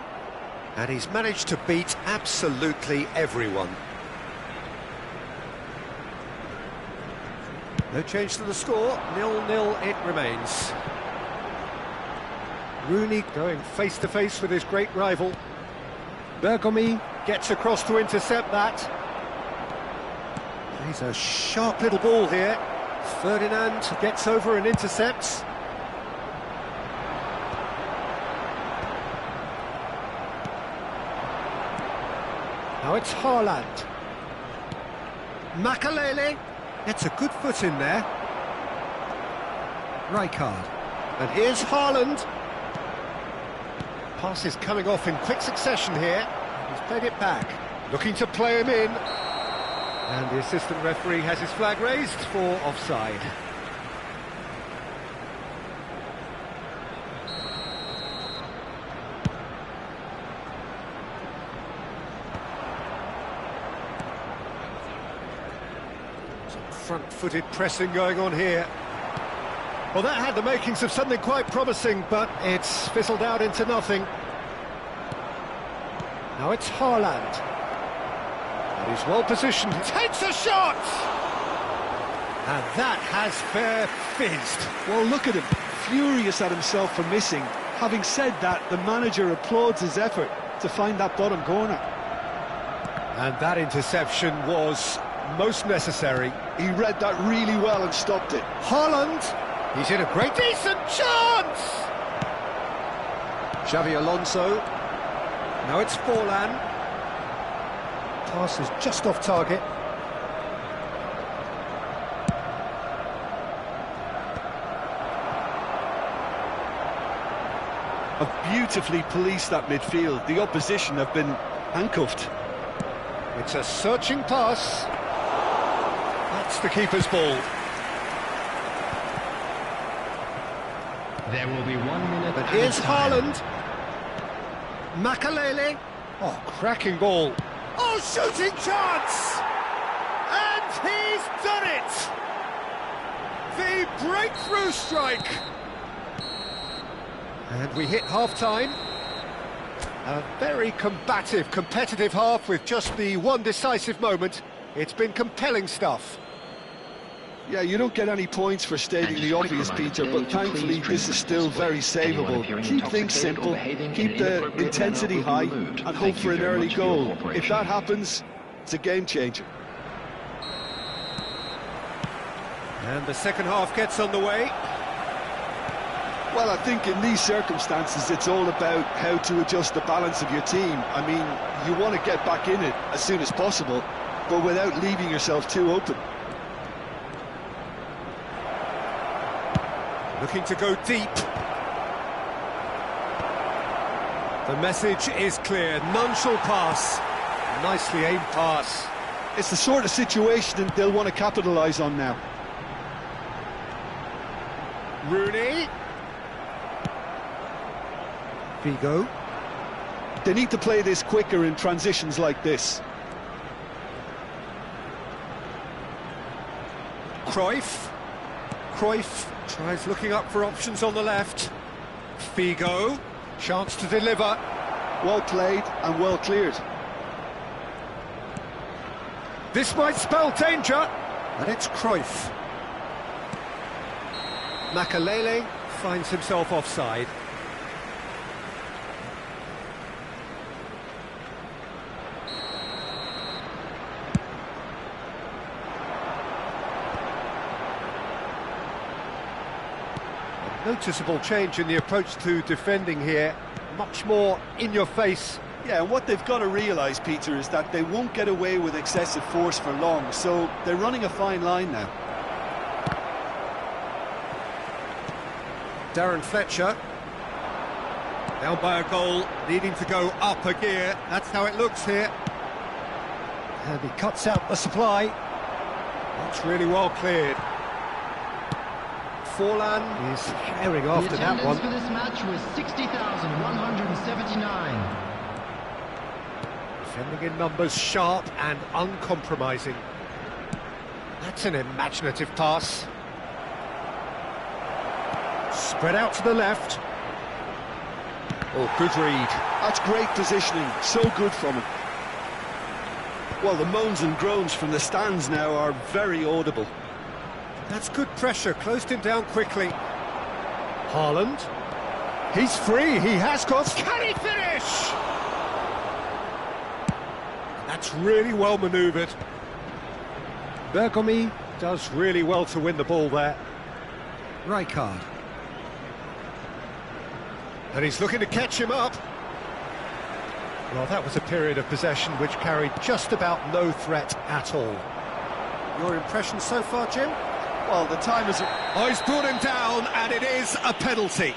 And he's managed to beat absolutely everyone. No change to the score, 0-0 it remains. Rooney going face-to-face with his great rival. Bergomi gets across to intercept that. He's a sharp little ball here. Ferdinand gets over and intercepts. Now it's Haaland. Makelele gets a good foot in there. Rijkaard. And here's Haaland. Pass is coming off in quick succession here. He's played it back. Looking to play him in. And the assistant referee has his flag raised for offside. Front-footed pressing going on here. Well, that had the makings of something quite promising, but it's fizzled out into nothing. Now it's Haaland. And he's well positioned. He takes a shot! And that has fair fizzed. Well, look at him, furious at himself for missing. Having said that, the manager applauds his effort to find that bottom corner. And that interception was most necessary. He read that really well and stopped it. Haaland, he's in a great, decent chance! Xabi Alonso, now it's Forlan. Pass is just off target. Have beautifully policed that midfield. The opposition have been handcuffed. It's a searching pass. That's the keeper's ball. There will be 1 minute. But here's Haaland. Makelele. Oh, cracking ball. Oh, shooting chance! And he's done it! The breakthrough strike! And we hit half-time. A very combative, competitive half with just the one decisive moment. It's been compelling stuff. Yeah, you don't get any points for stating the obvious, Peter, but thankfully this is still very savable. Keep things simple, keep the intensity high, and hope for an early goal. If that happens, it's a game changer. And the second half gets underway. Well, I think in these circumstances it's all about how to adjust the balance of your team. I mean, you want to get back in it as soon as possible, but without leaving yourself too open. Looking to go deep. The message is clear, none shall pass. Nicely aimed pass. It's the sort of situation that they'll want to capitalise on now. Rooney. Figo. They need to play this quicker in transitions like this. Cruyff. Cruyff tries looking up for options on the left. Figo. Chance to deliver. Well played and well cleared. This might spell danger. And it's Cruyff. Makalele finds himself offside. A noticeable change in the approach to defending here. Much more in your face. Yeah, and what they've got to realise, Peter, is that they won't get away with excessive force for long, so they're running a fine line now. Darren Fletcher. Down by a goal, needing to go up a gear. That's how it looks here. And he cuts out the supply. That's really well cleared. Forlan is herring after that one. The attendance for this match was 60,179. Defending in numbers, sharp and uncompromising. That's an imaginative pass. Spread out to the left. Oh, good read. That's great positioning, so good from him. Well, the moans and groans from the stands now are very audible. That's good pressure, closed him down quickly. Haaland. He's free, he has got... Can he finish? That's really well manoeuvred. Bergomi does really well to win the ball there. Rijkaard. And he's looking to catch him up. Well, that was a period of possession which carried just about no threat at all. Your impression so far, Jim? Well, the time is... Oh, he's brought him down, and it is a penalty.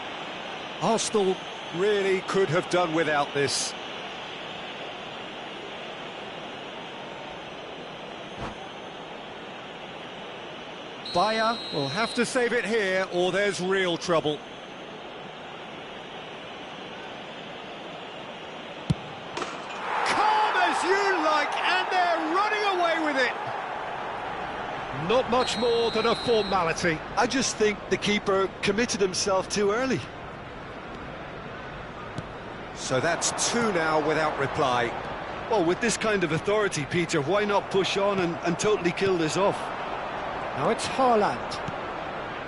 Arsenal really could have done without this. Bayer will have to save it here, or there's real trouble. Calm as you like, and they're running away with it. Not much more than a formality. I just think the keeper committed himself too early. So that's two now without reply. Well, with this kind of authority, Peter, why not push on and totally kill this off? Now it's Haaland.